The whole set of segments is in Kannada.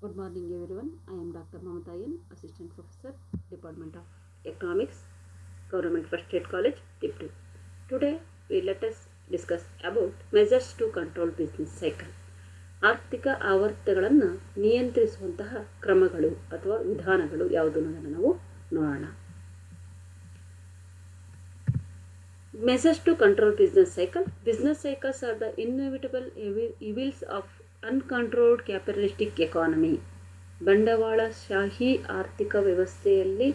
Good morning everyone. I am Dr. Mamata N, Assistant Professor, Department of Economics, Government First State College, Tiptree. Today let us discuss about measures to control business cycle. ಆರ್ಥಿಕ ಆವರ್ತಗಳನ್ನು ನಿಯಂತ್ರಿಸುವಂತಹ ಕ್ರಮಗಳು ಅಥವಾ ವಿಧಾನಗಳು ಯಾವುದು ಅನ್ನೋದನ್ನು ನಾವು ನೋಡೋಣ. Measures to control business cycle. Business cycles are the inevitable evils of uncontrolled capitalistic economy. ಬಂಡವಾಳಶಾಹಿ ಆರ್ಥಿಕ ವ್ಯವಸ್ಥೆಯಲ್ಲಿ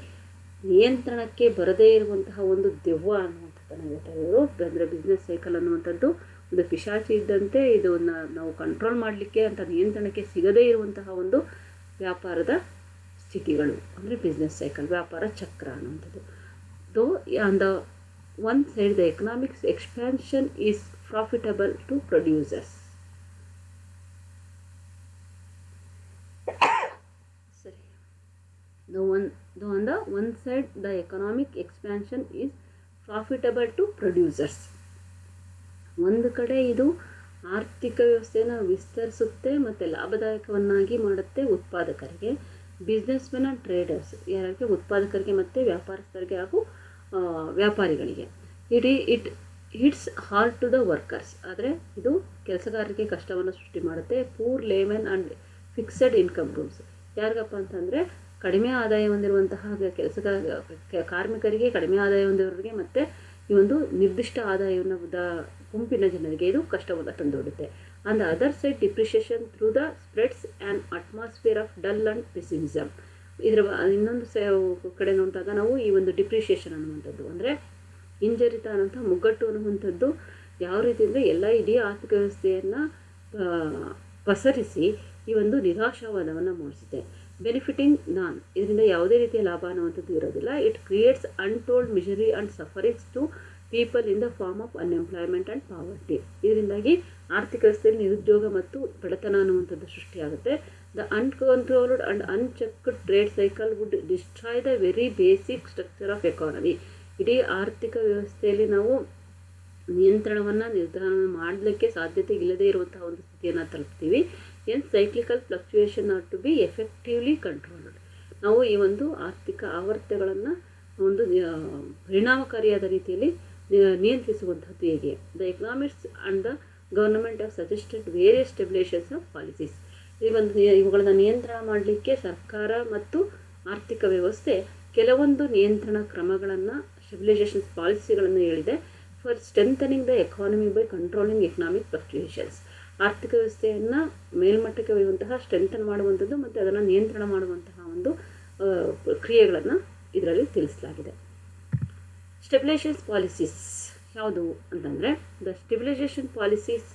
ನಿಯಂತ್ರಣಕ್ಕೆ ಬರದೇ ಇರುವಂತಹ ಒಂದು ದೆವ್ವ ಅನ್ನುವಂಥದ್ದನ್ನು ಹೇಳ್ತಾ ಇರೋರು. ಅಂದರೆ ಬಿಸ್ನೆಸ್ ಸೈಕಲ್ ಅನ್ನುವಂಥದ್ದು ಒಂದು ಪಿಶಾಚಿ ಇದ್ದಂತೆ, ಇದು ನಾವು ಕಂಟ್ರೋಲ್ ಮಾಡಲಿಕ್ಕೆ ಅಂತ ನಿಯಂತ್ರಣಕ್ಕೆ ಸಿಗದೇ ಇರುವಂತಹ ಒಂದು ವ್ಯಾಪಾರದ ಸ್ಥಿತಿಗಳು ಅಂದರೆ ಬಿಸ್ನೆಸ್ ಸೈಕಲ್, ವ್ಯಾಪಾರ ಚಕ್ರ ಅನ್ನುವಂಥದ್ದು. Though on the one side the economics expansion is profitable to producers. On the one side, the economic expansion is profitable to producers. ಒಂದು ಕಡೆ ಇದು ಆರ್ಥಿಕ ವ್ಯವಸ್ಥೆಯನ್ನು ವಿಸ್ತರಿಸುತ್ತೆ ಮತ್ತು ಲಾಭದಾಯಕವನ್ನಾಗಿ ಮಾಡುತ್ತೆ ಉತ್ಪಾದಕರಿಗೆ, ಬಿಸ್ನೆಸ್ ಮೆನ್ ಆ್ಯಂಡ್ ಟ್ರೇಡರ್ಸ್, ಯಾರಿಗೆ ಉತ್ಪಾದಕರಿಗೆ ಮತ್ತು ವ್ಯಾಪಾರಸ್ಥರಿಗೆ ಹಾಗೂ ವ್ಯಾಪಾರಿಗಳಿಗೆ. It hits hard to the workers, ಆದರೆ ಇದು ಕೆಲಸಗಾರರಿಗೆ ಕಷ್ಟವನ್ನು ಸೃಷ್ಟಿ ಮಾಡುತ್ತೆ. Poor layman and fixed income rules, ಯಾರಿಗಪ್ಪ ಅಂತಂದರೆ ಕಡಿಮೆ ಆದಾಯ ಹೊಂದಿರುವಂತಹ ಕಾರ್ಮಿಕರಿಗೆ, ಕಡಿಮೆ ಆದಾಯ ಹೊಂದಿರೋರಿಗೆ ಮತ್ತು ಈ ಒಂದು ನಿರ್ದಿಷ್ಟ ಆದಾಯವನ್ನು ಗುಂಪಿನ ಜನರಿಗೆ ಇದು ಕಷ್ಟವನ್ನು ತಂದೊಡ್ಡುತ್ತೆ. On the other side, depreciation through the spreads and atmosphere of dull and pessimism. ಇದರ ಇನ್ನೊಂದು ಕಡೆ ನೋಡಿದಾಗ ನಾವು ಈ ಒಂದು ಡಿಪ್ರಿಷಿಯೇಷನ್ ಅನ್ನುವಂಥದ್ದು ಅಂದರೆ ಹಿಂಜರಿತ ಅನ್ನುವಂಥ ಮುಗ್ಗಟ್ಟು ಅನ್ನುವಂಥದ್ದು ಯಾವ ರೀತಿ ಅಂದರೆ ಎಲ್ಲ ಇಡೀ ಆರ್ಥಿಕ ವ್ಯವಸ್ಥೆಯನ್ನು ಪಸರಿಸಿ ಈ ಒಂದು ನಿರಾಶಾವಾದವನ್ನು ಮೂಡಿಸುತ್ತೆ. ಬೆನಿಫಿಟಿಂಗ್ ನಾನ್, ಇದರಿಂದ ಯಾವುದೇ ರೀತಿಯ ಲಾಭ ಅನ್ನುವಂಥದ್ದು ಇರೋದಿಲ್ಲ. It creates untold misery and sufferings to people in the form of unemployment and poverty. ಇದರಿಂದಾಗಿ ಆರ್ಥಿಕ ವ್ಯವಸ್ಥೆಯಲ್ಲಿ ನಿರುದ್ಯೋಗ ಮತ್ತು ಬಡತನ ಅನ್ನುವಂಥದ್ದು ಸೃಷ್ಟಿಯಾಗುತ್ತೆ. The uncontrolled and unchecked trade cycle would destroy the very basic structure of economy. ಇಡೀ ಆರ್ಥಿಕ ವ್ಯವಸ್ಥೆಯಲ್ಲಿ ನಾವು ನಿಯಂತ್ರಣವನ್ನು ನಿರ್ಧಾರ ಮಾಡಲಿಕ್ಕೆ ಸಾಧ್ಯತೆ ಇಲ್ಲದೇ ಇರುವಂತಹ ಒಂದು ಸ್ಥಿತಿಯನ್ನು ತಲುಪ್ತೀವಿ. Cyclical fluctuation are to be effectively controlled. ನಾವು ಈ ಒಂದು ಆರ್ಥಿಕ ಆವರ್ತಗಳನ್ನು ಒಂದು ಪರಿಣಾಮಕಾರಿಯಾದ ರೀತಿಯಲ್ಲಿ ನಿಯಂತ್ರಿಸುವಂಥದ್ದು ಹೇಗೆ? The economics and the government have suggested various stabilisations of policies. ಇವುಗಳನ್ನು ನಿಯಂತ್ರಣ ಮಾಡಲಿಕ್ಕೆ ಸರ್ಕಾರ ಮತ್ತು ಆರ್ಥಿಕ ವ್ಯವಸ್ಥೆ ಕೆಲವೊಂದು ನಿಯಂತ್ರಣ ಕ್ರಮಗಳನ್ನು, ಸ್ಟೆಬಿಲೈಸೇಷನ್ಸ್ ಪಾಲಿಸಿಗಳನ್ನು ಹೇಳಿದೆ. For strengthening the economy by controlling economic fluctuations. ಆರ್ಥಿಕ ವ್ಯವಸ್ಥೆಯನ್ನು ಮೇಲ್ಮಟ್ಟಕ್ಕೆ ಒಯ್ಯುವಂತಹ, ಸ್ಟ್ರೆಂಥನ್ ಮಾಡುವಂಥದ್ದು ಮತ್ತು ಅದನ್ನು ನಿಯಂತ್ರಣ ಮಾಡುವಂತಹ ಒಂದು ಕ್ರಿಯೆಗಳನ್ನು ಇದರಲ್ಲಿ ತಿಳಿಸಲಾಗಿದೆ. ಸ್ಟೆಬಿಲೈಸೇಷನ್ ಪಾಲಿಸೀಸ್ ಯಾವುದು ಅಂತಂದರೆ, the stabilisation policies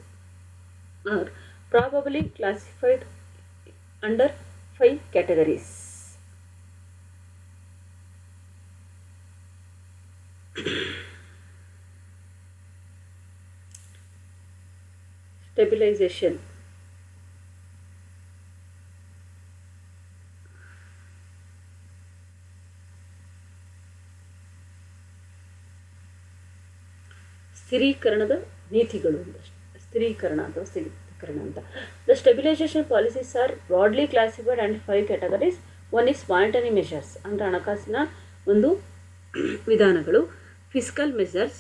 R probably classified under 5 categories. Stabilization. ಸ್ಥಿರೀಕರಣದ ನೀತಿಗಳು, ಸ್ಥಿರೀಕರಣ ಅಥವಾ ಸ್ಥಿರೀಕರಣ ಅಂತ. The stabilisation policies R broadly classified and 5 categories. One is monetary measures ಅಂದರೆ ಹಣಕಾಸಿನ ಒಂದು ವಿಧಾನಗಳು. ಫಿಸ್ಕಲ್ ಮೆಷರ್ಸ್,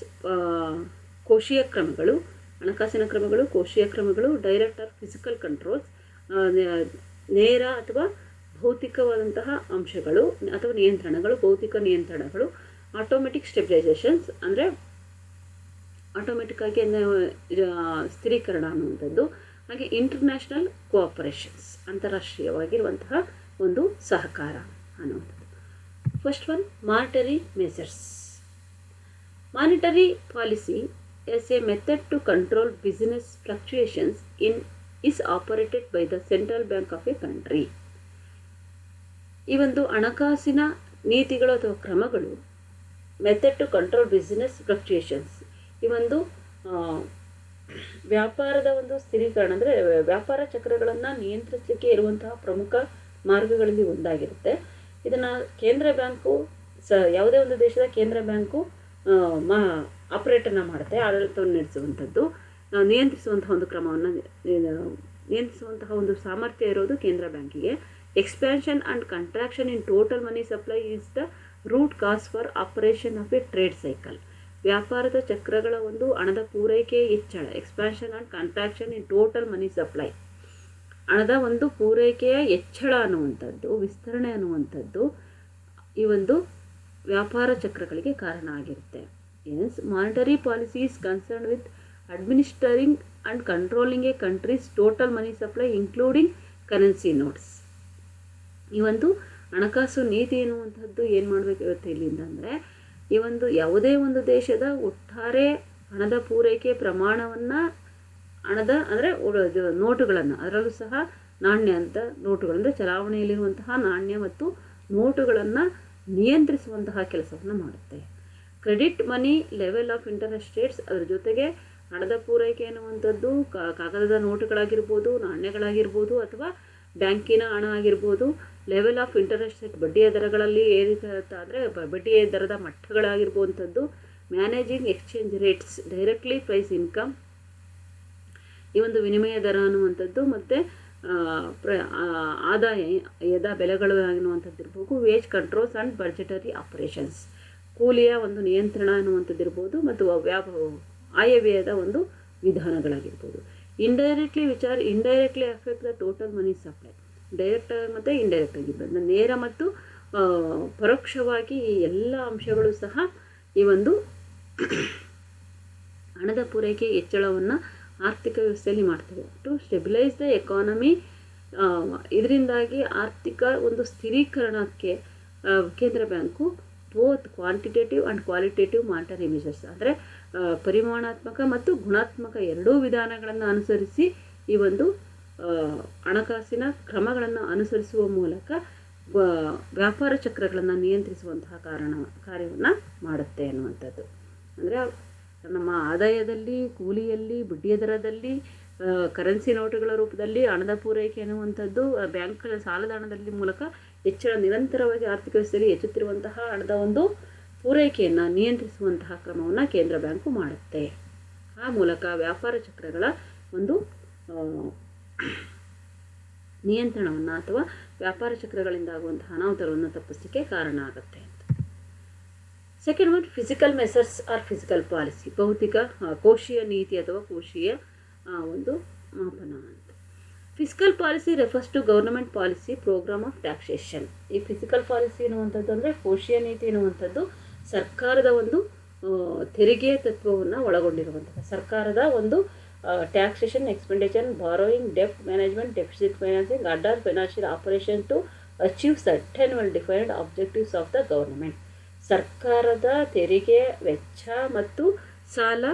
ಕೋಶೀಯ ಕ್ರಮಗಳು, ಹಣಕಾಸಿನ ಕ್ರಮಗಳು, ಕೋಶೀಯ ಕ್ರಮಗಳು. ಡೈರೆಕ್ಟ್ ಆರ್ ಫಿಸಿಕಲ್ ಕಂಟ್ರೋಲ್ಸ್, ನೇರ ಅಥವಾ ಭೌತಿಕವಾದಂತಹ ಅಂಶಗಳು ಅಥವಾ ನಿಯಂತ್ರಣಗಳು, ಭೌತಿಕ ನಿಯಂತ್ರಣಗಳು. ಆಟೋಮೆಟಿಕ್ ಸ್ಟೆಬಿಲೈಸೇಷನ್ಸ್ ಅಂದರೆ ಆಟೋಮೆಟಿಕ್ಕಾಗಿ ಸ್ಥಿರೀಕರಣ ಅನ್ನುವಂಥದ್ದು. ಹಾಗೆ ಇಂಟರ್ನ್ಯಾಷನಲ್ ಕೋಆಪರೇಷನ್ಸ್, ಅಂತಾರಾಷ್ಟ್ರೀಯವಾಗಿರುವಂತಹ ಒಂದು ಸಹಕಾರ ಅನ್ನುವಂಥದ್ದು. First one, monetary measures. Monetary policy as a method to control business fluctuations is operated by the central bank of a country. ಈ ಒಂದು ಹಣಕಾಸಿನ ನೀತಿಗಳು ಅಥವಾ ಕ್ರಮಗಳು, method to control business fluctuations, ಈ ಒಂದು ವ್ಯಾಪಾರದ ಒಂದು ಸ್ಥಿರೀಕರಣ ಅಂದರೆ ವ್ಯಾಪಾರ ಚಕ್ರಗಳನ್ನು ನಿಯಂತ್ರಿಸಲಿಕ್ಕೆ ಇರುವಂತಹ ಪ್ರಮುಖ ಮಾರ್ಗಗಳಲ್ಲಿ ಒಂದಾಗಿರುತ್ತೆ. ಇದನ್ನು ಕೇಂದ್ರ ಬ್ಯಾಂಕು, ಯಾವುದೇ ಒಂದು ದೇಶದ ಕೇಂದ್ರ ಬ್ಯಾಂಕು ಆಪರೇಟನ್ನು ಮಾಡುತ್ತೆ, ಆಡಳಿತವನ್ನು ನಡೆಸುವಂಥದ್ದು, ನಿಯಂತ್ರಿಸುವಂಥ ಒಂದು ಕ್ರಮವನ್ನು ನಿಯಂತ್ರಿಸುವಂತಹ ಒಂದು ಸಾಮರ್ಥ್ಯ ಇರೋದು ಕೇಂದ್ರ ಬ್ಯಾಂಕಿಗೆ. Expansion and contraction in total money supply is the root cause for operation of a trade cycle. ವ್ಯಾಪಾರದ ಚಕ್ರಗಳ ಒಂದು ಹಣದ ಪೂರೈಕೆ ಹೆಚ್ಚಳ, expansion and contraction in total money supply, ಹಣದ ಒಂದು ಪೂರೈಕೆಯ ಹೆಚ್ಚಳ ಅನ್ನುವಂಥದ್ದು, ವಿಸ್ತರಣೆ ಅನ್ನುವಂಥದ್ದು ಈ ಒಂದು ವ್ಯಾಪಾರ ಚಕ್ರಗಳಿಗೆ ಕಾರಣ ಆಗಿರುತ್ತೆ. Hence monetary policy is concern with administering and controlling a country's total money supply including currency notes. ಈ ಒಂದು ಹಣಕಾಸು ನೀತಿ ಎನ್ನುವಂಥದ್ದು ಏನು ಮಾಡಬೇಕಿರುತ್ತೆ ಇಲ್ಲಿಂದ ಅಂದರೆ, ಈ ಒಂದು ಯಾವುದೇ ಒಂದು ದೇಶದ ಒಟ್ಟಾರೆ ಹಣದ ಪೂರೈಕೆ ಪ್ರಮಾಣವನ್ನು ಹಣದ ಅಂದರೆ ನೋಟುಗಳನ್ನು, ಅದರಲ್ಲೂ ಸಹ ನಾಣ್ಯ ಅಂತ ನೋಟುಗಳಿಂದ ಚಲಾವಣೆಯಲ್ಲಿರುವಂತಹ ನಾಣ್ಯ ಮತ್ತು ನೋಟುಗಳನ್ನು ನಿಯಂತ್ರಿಸುವಂತಹ ಕೆಲಸವನ್ನು ಮಾಡುತ್ತೆ. Credit money level of interest rates, ಅದರ ಜೊತೆಗೆ ಹಣದ ಪೂರೈಕೆ ಎನ್ನುವಂಥದ್ದು ಕಾಗದದ ನೋಟುಗಳಾಗಿರ್ಬೋದು, ನಾಣ್ಯಗಳಾಗಿರ್ಬೋದು, ಅಥವಾ ಬ್ಯಾಂಕಿನ ಹಣ ಆಗಿರ್ಬೋದು. ಲೆವೆಲ್ ಆಫ್ ಇಂಟರೆಸ್ಟ್ ರೇಟ್, ಬಡ್ಡಿಯ ದರಗಳಲ್ಲಿ ಏರಿಸುತ್ತಾ ಅಂದರೆ ಬಡ್ಡಿಯ ದರದ ಮಟ್ಟಗಳಾಗಿರ್ಬೋವಂಥದ್ದು. Managing exchange rates, directly price income, ಈ ಒಂದು ವಿನಿಮಯ ದರ ಅನ್ನುವಂಥದ್ದು, ಮತ್ತು ಆದಾಯದ ಬೆಲೆಗಳು ಅನ್ನುವಂಥದ್ದು ಇರ್ಬೋದು. Wage controls and budgetary operations, ಕೂಲಿಯ ಒಂದು ನಿಯಂತ್ರಣ ಅನ್ನುವಂಥದ್ದು ಇರ್ಬೋದು, ಮತ್ತು ಆಯವ್ಯಯದ ಒಂದು ವಿಧಾನಗಳಾಗಿರ್ಬೋದು. Indirectly affect the total money supply, direct ಮತ್ತು ಇಂಡೈರೆಕ್ಟ್ ಆಗಿ ಬಂದ ನೇರ ಮತ್ತು ಪರೋಕ್ಷವಾಗಿ ಈ ಎಲ್ಲ ಅಂಶಗಳು ಸಹ ಈ ಒಂದು ಹಣದ ಪೂರೈಕೆ ಹೆಚ್ಚಳವನ್ನು ಆರ್ಥಿಕ ವ್ಯವಸ್ಥೆಯಲ್ಲಿ ಮಾಡ್ತವೆ. ಟು ಸ್ಟೆಬಿಲೈಸ್ ದ ಎಕಾನಮಿ, ಇದರಿಂದಾಗಿ ಆರ್ಥಿಕ ಒಂದು ಸ್ಥಿರೀಕರಣಕ್ಕೆ ಕೇಂದ್ರ bank both quantitative and qualitative monetary measures, ಅಂದರೆ ಪರಿಮಾಣಾತ್ಮಕ ಮತ್ತು ಗುಣಾತ್ಮಕ ಎರಡೂ ವಿಧಾನಗಳನ್ನು ಅನುಸರಿಸಿ ಈ ಒಂದು ಹಣಕಾಸಿನ ಕ್ರಮಗಳನ್ನು ಅನುಸರಿಸುವ ಮೂಲಕ ವ್ಯಾಪಾರ ಚಕ್ರಗಳನ್ನು ನಿಯಂತ್ರಿಸುವಂತಹ ಕಾರ್ಯವನ್ನು ಮಾಡುತ್ತೆ ಅನ್ನುವಂಥದ್ದು. ಅಂದರೆ ನಮ್ಮ ಆದಾಯದಲ್ಲಿ, ಕೂಲಿಯಲ್ಲಿ, ಬಡ್ಡಿಯ ದರದಲ್ಲಿ, ಕರೆನ್ಸಿ ನೋಟುಗಳ ರೂಪದಲ್ಲಿ ಹಣದ ಪೂರೈಕೆ ಅನ್ನುವಂಥದ್ದು, ಬ್ಯಾಂಕ್ಗಳ ಸಾಲದ ಹಣದಲ್ಲಿ ಮೂಲಕ ಹೆಚ್ಚಳ, ನಿರಂತರವಾಗಿ ಆರ್ಥಿಕ ವ್ಯವಸ್ಥೆಯಲ್ಲಿ ಹೆಚ್ಚುತ್ತಿರುವಂತಹ ಹಣದ ಒಂದು ಪೂರೈಕೆಯನ್ನು ನಿಯಂತ್ರಿಸುವಂತಹ ಕ್ರಮವನ್ನು ಕೇಂದ್ರ ಬ್ಯಾಂಕು ಮಾಡುತ್ತೆ. ಆ ಮೂಲಕ ವ್ಯಾಪಾರ ಚಕ್ರಗಳ ಒಂದು ನಿಯಂತ್ರಣವನ್ನು ಅಥವಾ ವ್ಯಾಪಾರ ಚಕ್ರಗಳಿಂದ ಆಗುವಂತಹ ಅನಾಹುತಗಳನ್ನು ತಪ್ಪಿಸಲಿಕ್ಕೆ ಕಾರಣ ಆಗುತ್ತೆ ಅಂತ. Second one, fiscal measures or fiscal policy, ಭೌತಿಕ ಕೋಶೀಯ ನೀತಿ ಅಥವಾ ಕೋಶೀಯ ಒಂದು ಮಾಪನ ಅಂತ. Fiscal policy refers to government policy program of taxation. ಈ ಫಿಸಿಕಲ್ ಪಾಲಿಸಿ ಎನ್ನುವಂಥದ್ದು ಅಂದರೆ ಕೋಶೀಯ ನೀತಿ ಎನ್ನುವಂಥದ್ದು ಸರ್ಕಾರದ ಒಂದು ತೆರಿಗೆ ತತ್ವವನ್ನು ಒಳಗೊಂಡಿರುವಂಥದ್ದು. ಸರ್ಕಾರದ ಒಂದು ಟ್ಯಾಕ್ಸೇಷನ್, ಎಕ್ಸ್ಪೆಂಡಿಚರ್, ಬಾರೋಯಿಂಗ್, ಡೆಪ್ಟ್ management, deficit financing, other financial operation to achieve certain well defined objectives of the government. ಸರ್ಕಾರದ ತೆರಿಗೆ ವೆಚ್ಚ ಮತ್ತು ಸಾಲ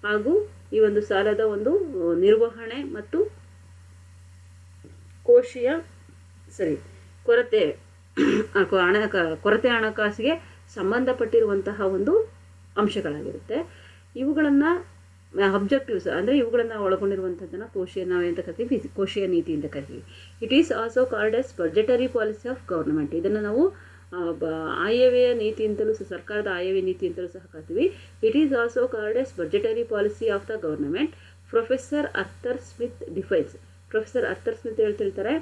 ಹಾಗೂ ಈ ಒಂದು ಸಾಲದ ಒಂದು ನಿರ್ವಹಣೆ ಮತ್ತು ಕೋಶೀಯ ಕೊರತೆ ಹಣಕಾಸಿಗೆ ಸಂಬಂಧಪಟ್ಟಿರುವಂತಹ ಒಂದು ಅಂಶಗಳಾಗಿರುತ್ತೆ. ಇವುಗಳನ್ನು ಅಬ್ಜೆಕ್ಟಿವ್ಸ್ ಅಂದರೆ ಇವುಗಳನ್ನು ಒಳಗೊಂಡಿರುವಂಥದ್ದನ್ನು ನಾವು ಎಂತ ಕರಿತೀವಿ, ಕೋಶೀಯ ನೀತಿ ಅಂತ ಕರಿತೀವಿ. It is also called as budgetary policy of government. ಇದನ್ನು ನಾವು ಆಯವ್ಯಯ ನೀತಿ ಅಂತಲೂ ಸರ್ಕಾರದ ಆಯವ್ಯಯ ನೀತಿ ಅಂತಲೂ ಸಹ ಕರಿತೀವಿ. It is also called as budgetary policy of the government. Professor Arthur Smith defines, professor Arthur Smith ಹೇಳ್ತಿರ್ತಾರೆ,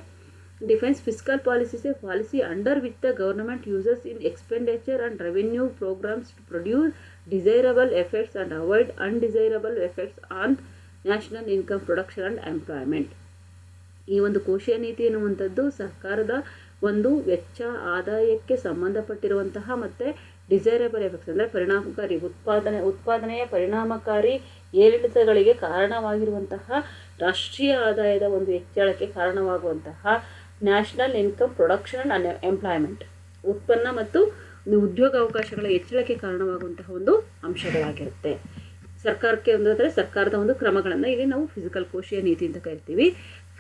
defines fiscal policy is a policy under which the government uses in expenditure and revenue programmes to produce desirable effects and avoid undesirable effects on national income production and employment. ಈ ಒಂದು ಕೋಶೀಯ ನೀತಿ ಎನ್ನುವಂಥದ್ದು ಸರ್ಕಾರದ ಒಂದು ವೆಚ್ಚ, ಆದಾಯಕ್ಕೆ ಸಂಬಂಧಪಟ್ಟಿರುವಂತಹ ಮತ್ತು ಡಿಸೈರಬಲ್ ಎಫೆಕ್ಟ್ಸ್ ಅಂದರೆ ಪರಿಣಾಮಕಾರಿ ಉತ್ಪಾದನೆಯ ಪರಿಣಾಮಕಾರಿ ಏರಿಳಿತಗಳಿಗೆ ಕಾರಣವಾಗಿರುವಂತಹ ರಾಷ್ಟ್ರೀಯ ಆದಾಯದ ಒಂದು ಹೆಚ್ಚಳಕ್ಕೆ ಕಾರಣವಾಗುವಂತಹ national income production and employment, ಉತ್ಪನ್ನ ಮತ್ತು ಉದ್ಯೋಗ ಅವಕಾಶಗಳ ಹೆಚ್ಚಳಕ್ಕೆ ಕಾರಣವಾಗುವಂತಹ ಒಂದು ಅಂಶಗಳಾಗಿರುತ್ತೆ. ಸರ್ಕಾರಕ್ಕೆ ಅಂದರೆ ಸರ್ಕಾರದ ಒಂದು ಕ್ರಮಗಳನ್ನು ಇಲ್ಲಿ ನಾವು ಫಿಸಿಕಲ್ ಕೋಶೀಯ ನೀತಿ ಅಂತ ಕರಿತೀವಿ.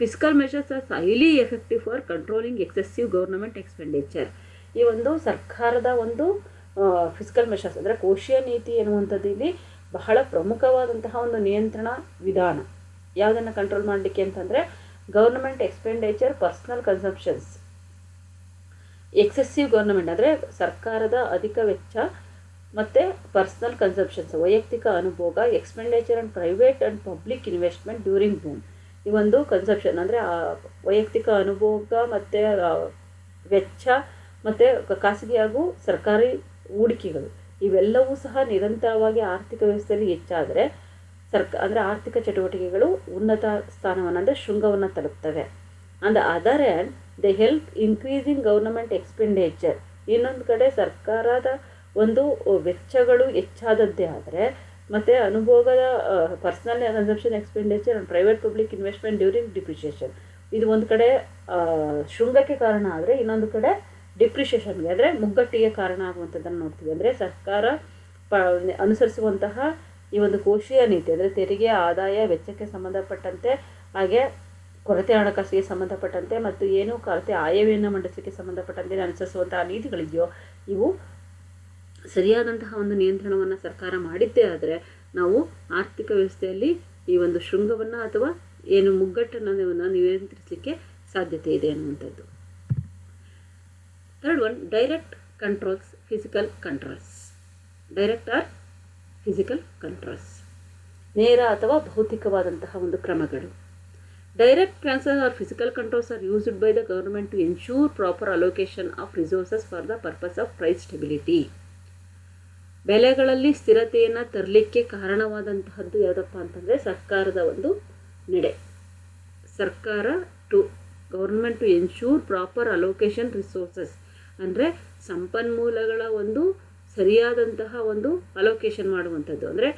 Fiscal measures are highly effective for controlling excessive government expenditure. ಈ ಒಂದು ಸರ್ಕಾರದ ಒಂದು ಫಿಸ್ಕಲ್ ಮೆಷರ್ಸ್ ಅಂದರೆ ಕೋಶೀಯ ನೀತಿ ಎನ್ನುವಂಥದ್ದು ಇಲ್ಲಿ ಬಹಳ ಪ್ರಮುಖವಾದಂತಹ ಒಂದು ನಿಯಂತ್ರಣ ವಿಧಾನ. ಯಾವುದನ್ನು ಕಂಟ್ರೋಲ್ ಮಾಡಲಿಕ್ಕೆ ಅಂತಂದರೆ government expenditure, personal consumptions, excessive government ಅಂದರೆ ಸರ್ಕಾರದ ಅಧಿಕ ವೆಚ್ಚ ಮತ್ತು ಪರ್ಸನಲ್ ಕನ್ಸಂಪ್ಷನ್ಸ್ ವೈಯಕ್ತಿಕ ಅನುಭೋಗ, expenditure and private and public investment during boom. ಈ ಒಂದು ಕನ್ಸಪ್ಷನ್ ಅಂದರೆ ವೈಯಕ್ತಿಕ ಅನುಭೋಗ ಮತ್ತು ವೆಚ್ಚ ಮತ್ತು ಖಾಸಗಿ ಹಾಗೂ ಸರ್ಕಾರಿ ಹೂಡಿಕೆಗಳು ಇವೆಲ್ಲವೂ ಸಹ ನಿರಂತರವಾಗಿ ಆರ್ಥಿಕ ವ್ಯವಸ್ಥೆಯಲ್ಲಿ ಹೆಚ್ಚಾದರೆ ಅಂದರೆ ಆರ್ಥಿಕ ಚಟುವಟಿಕೆಗಳು ಉನ್ನತ ಸ್ಥಾನವನ್ನು ಅಂದರೆ ಶೃಂಗವನ್ನು ತಲುಪ್ತವೆ. On the other hand they help increasing government expenditure. ಇನ್ನೊಂದು ಕಡೆ ಸರ್ಕಾರದ ಒಂದು ವೆಚ್ಚಗಳು ಹೆಚ್ಚಾದದ್ದೇ ಆದರೆ ಮತ್ತು ಅನುಭೋಗದ personal consumption expenditure and private public investment during depreciation, ಇದು ಒಂದು ಕಡೆ ಶೃಂಗಕ್ಕೆ ಕಾರಣ ಆದರೆ ಇನ್ನೊಂದು ಕಡೆ ಡಿಪ್ರಿಷಿಯೇಷನ್ಗೆ ಅಂದರೆ ಮುಗ್ಗಟ್ಟಿಗೆ ಕಾರಣ ಆಗುವಂಥದ್ದನ್ನು ನೋಡ್ತೀವಿ. ಅಂದರೆ ಸರ್ಕಾರ ಅನುಸರಿಸುವಂತಹ ಈ ಒಂದು ಕೋಶೀಯ ನೀತಿ ಅಂದರೆ ತೆರಿಗೆ, ಆದಾಯ, ವೆಚ್ಚಕ್ಕೆ ಸಂಬಂಧಪಟ್ಟಂತೆ, ಹಾಗೆ ಕೊರತೆ ಹಣಕಾಸಿಗೆ ಸಂಬಂಧಪಟ್ಟಂತೆ ಮತ್ತು ಏನು ಕೊರತೆ ಆಯವ್ಯಯನ್ನು ಮಂಡಿಸಲಿಕ್ಕೆ ಸಂಬಂಧಪಟ್ಟಂತೆ ಅನುಸರಿಸುವಂತಹ ನೀತಿಗಳಿದೆಯೋ ಇವು ಸರಿಯಾದಂತಹ ಒಂದು ನಿಯಂತ್ರಣವನ್ನು ಸರ್ಕಾರ ಮಾಡಿದ್ದೇ ಆದರೆ ನಾವು ಆರ್ಥಿಕ ವ್ಯವಸ್ಥೆಯಲ್ಲಿ ಈ ಒಂದು ಶೃಂಗವನ್ನು ಅಥವಾ ಏನು ಮುಗ್ಗಟ್ಟನ್ನು ನಿಯಂತ್ರಿಸಲಿಕ್ಕೆ ಸಾಧ್ಯತೆ ಇದೆ ಅನ್ನುವಂಥದ್ದು. Third one, direct controls, physical controls. Direct or physical controls, ನೇರ ಅಥವಾ ಭೌತಿಕವಾದಂತಹ ಒಂದು ಕ್ರಮಗಳು. Direct transfer or physical controls are used by the government to ensure proper allocation of resources for the purpose of price stability. ಬೆಲೆಗಳಲ್ಲಿ ಸ್ಥಿರತೆಯನ್ನು ತರಲಿಕ್ಕೆ ಕಾರಣವಾದಂತಹದ್ದು ಯಾವುದಪ್ಪ ಅಂತಂದರೆ ಸರ್ಕಾರದ ಒಂದು ನಡೆ. ಸರ್ಕಾರ government to ensure proper allocation resources ಅಂದರೆ ಸಂಪನ್ಮೂಲಗಳ ಒಂದು ಸರಿಯಾದಂತಹ ಒಂದು ಅಲೋಕೇಶನ್ ಮಾಡುವಂಥದ್ದು ಅಂದರೆ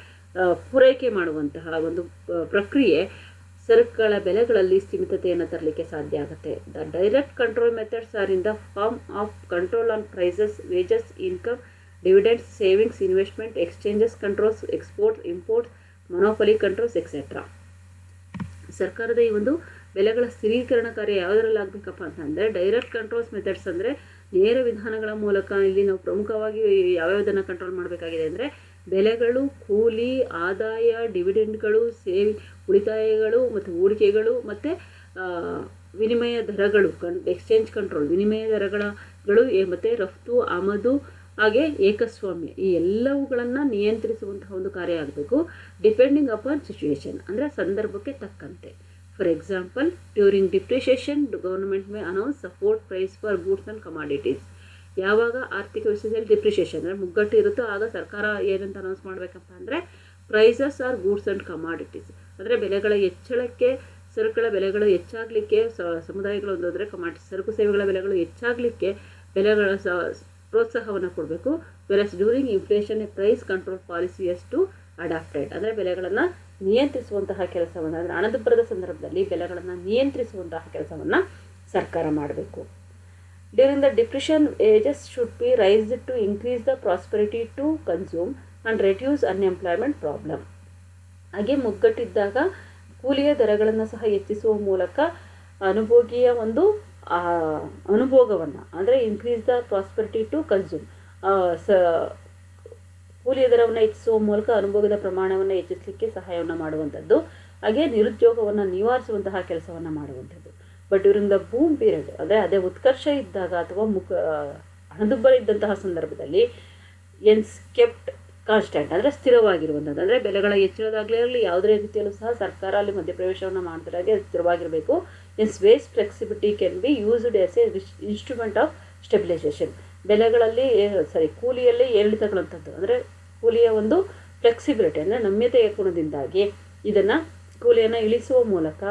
ಪೂರೈಕೆ ಮಾಡುವಂತಹ ಒಂದು ಪ್ರಕ್ರಿಯೆ ಸರಕುಗಳ ಬೆಲೆಗಳಲ್ಲಿ ಸ್ಥಿಮಿತತೆಯನ್ನು ತರಲಿಕ್ಕೆ ಸಾಧ್ಯ ಆಗುತ್ತೆ. The direct control methods are in the form of control on prices, wages, income, dividends, savings, investment, exchanges controls, exports, imports, monopoly controls etcetera. ಸರ್ಕಾರದ ಈ ಒಂದು ಬೆಲೆಗಳ ಸ್ಥಿರೀಕರಣ ಕಾರ್ಯ ಯಾವುದರಲ್ಲಿ ಆಗಬೇಕಪ್ಪ ಅಂತಂದರೆ ಡೈರೆಕ್ಟ್ ಕಂಟ್ರೋಲ್ಸ್ ಮೆಥಡ್ಸ್ ಅಂದರೆ ನೇರ ವಿಧಾನಗಳ ಮೂಲಕ. ಇಲ್ಲಿ ನಾವು ಪ್ರಮುಖವಾಗಿ ಯಾವ್ಯಾವುದನ್ನು ಕಂಟ್ರೋಲ್ ಮಾಡಬೇಕಾಗಿದೆ ಅಂದರೆ ಬೆಲೆಗಳು, ಕೂಲಿ, ಆದಾಯ, ಡಿವಿಡೆಂಡ್ಗಳು, ಉಳಿತಾಯಗಳು ಮತ್ತು ಹೂಡಿಕೆಗಳು ಮತ್ತು ವಿನಿಮಯ ದರಗಳು, ಎಕ್ಸ್ಚೇಂಜ್ ಕಂಟ್ರೋಲ್, ವಿನಿಮಯ ದರಗಳು ಮತ್ತು ರಫ್ತು, ಆಮದು, ಹಾಗೆ ಏಕಸ್ವಾಮ್ಯ, ಈ ಎಲ್ಲವುಗಳನ್ನು ನಿಯಂತ್ರಿಸುವಂತಹ ಒಂದು ಕಾರ್ಯ ಆಗಬೇಕು. ಡಿಪೆಂಡಿಂಗ್ ಅಪಾನ್ ಸಿಚುವೇಶನ್ ಅಂದರೆ ಸಂದರ್ಭಕ್ಕೆ ತಕ್ಕಂತೆ. For example, during depreciation government may announce support price for goods and commodities. ಯಾವಾಗ ಆರ್ಥಿಕ ವ್ಯವಸ್ಥೆಯಲ್ಲಿ ಡಿಪ್ರಿಷಿಯೇಷನ್ ಅಂದರೆ ಮುಗ್ಗಟ್ಟು ಇರುತ್ತೋ ಆಗ ಸರ್ಕಾರ ಏನಂತ ಅನೌನ್ಸ್ ಮಾಡಬೇಕಪ್ಪ ಅಂದರೆ prices or goods and commodities ಅಂದರೆ ಬೆಲೆಗಳ ಹೆಚ್ಚಳಕ್ಕೆ, ಸರಕುಗಳ ಬೆಲೆಗಳು ಹೆಚ್ಚಾಗಲಿಕ್ಕೆ, ಸಮುದಾಯಗಳು ಅಂದರೆ ಸರಕು ಸೇವೆಗಳ ಬೆಲೆಗಳು ಹೆಚ್ಚಾಗಲಿಕ್ಕೆ ಬೆಲೆಗಳ ಪ್ರೋತ್ಸಾಹವನ್ನು ಕೊಡಬೇಕು. Versus during inflation a price control policy to adapted ಅಂದರೆ ಬೆಲೆಗಳನ್ನು ನಿಯಂತ್ರಿಸುವಂತಹ ಕೆಲಸವನ್ನು ಅಂದರೆ ಹಣದುಬ್ಬರದ ಸಂದರ್ಭದಲ್ಲಿ ಬೆಲೆಗಳನ್ನು ನಿಯಂತ್ರಿಸುವಂತಹ ಕೆಲಸವನ್ನು ಸರ್ಕಾರ ಮಾಡಬೇಕು. During the depression wages should be raised to increase the prosperity to consume and reduce unemployment problem. ಹಾಗೆ ಮುಗ್ಗಟ್ಟಿದ್ದಾಗ ಕೂಲಿಯ ದರಗಳನ್ನು ಸಹ ಹೆಚ್ಚಿಸುವ ಮೂಲಕ ಅನುಭೋಗಿಯ ಒಂದು ಅನುಭೋಗವನ್ನು ಅಂದರೆ increase the prosperity to consume, ಕೂಲಿಯ ದರವನ್ನು ಹೆಚ್ಚಿಸುವ ಮೂಲಕ ಅನುಭೋಗದ ಪ್ರಮಾಣವನ್ನು ಹೆಚ್ಚಿಸಲಿಕ್ಕೆ ಸಹಾಯವನ್ನು ಮಾಡುವಂಥದ್ದು. ಹಾಗೆ ನಿರುದ್ಯೋಗವನ್ನು ನಿವಾರಿಸುವಂತಹ ಕೆಲಸವನ್ನು ಮಾಡುವಂಥದ್ದು. But during the boom period ಅಂದರೆ ಅದೇ ಉತ್ಕರ್ಷ ಇದ್ದಾಗ ಅಥವಾ ಹಣದುಬ್ಬರ ಇದ್ದಂತಹ ಸಂದರ್ಭದಲ್ಲಿ ಕೆಪ್ಟ್ ಕಾನ್ಸ್ಟೆಂಟ್ ಅಂದರೆ ಸ್ಥಿರವಾಗಿರುವಂಥದ್ದು ಅಂದರೆ ಬೆಲೆಗಳ ಹೆಚ್ಚಳದಾಗಲೇ ಇರಲಿ ಯಾವುದೇ ರೀತಿಯಲ್ಲೂ ಸಹ ಸರ್ಕಾರ ಅಲ್ಲಿ ಮಧ್ಯಪ್ರವೇಶವನ್ನು ಮಾಡಿದಾಗೆ ಸ್ಥಿರವಾಗಿರಬೇಕು. Ways flexibility can be used as a instrument of stabilisation. ಬೆಲೆಗಳಲ್ಲಿ ಕೂಲಿಯಲ್ಲಿ ಏರಿಳಿತಗಳಂಥದ್ದು ಅಂದರೆ ಕೂಲಿಯ ಒಂದು ಫ್ಲೆಕ್ಸಿಬಿಲಿಟಿ ಅಂದರೆ ನಮ್ಯತೆ ಗುಣದಿಂದಾಗಿ ಇದನ್ನು ಕೂಲಿಯನ್ನು ಇಳಿಸುವ ಮೂಲಕ